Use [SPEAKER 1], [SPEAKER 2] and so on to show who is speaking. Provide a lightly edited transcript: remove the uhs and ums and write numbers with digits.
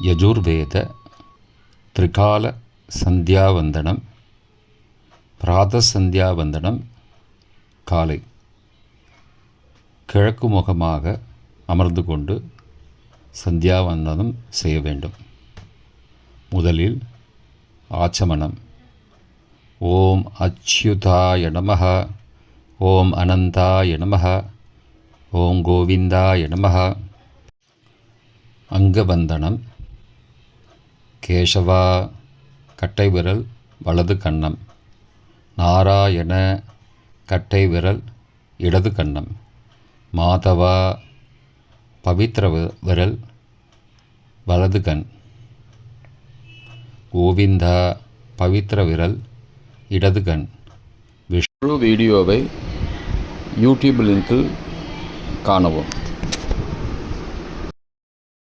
[SPEAKER 1] யஜுர்வேத திரிகால சந்தியாவந்தனம். பிராத சந்தியாவந்தனம் காலை கிழக்கு முகமாக அமர்ந்து கொண்டு சந்தியாவந்தனம் செய்ய வேண்டும். முதலில் ஆச்சமனம். ஓம் அச்யுதாய நமஹ, ஓம் அனந்தாய நமஹ, ஓம் கோவிந்தாய நமஹ. அங்கவந்தனம். கேசவா கட்டை விரல் வலது கன்னம், நாராயண கட்டை விரல் இடது கன்னம், மாதவா பவித்ர விரல் வலது கண், கோவிந்தா பவித்ர விரல் இடது கண்.
[SPEAKER 2] முழு வீடியோவை யூடியூப் லிங்கில் காணவும்.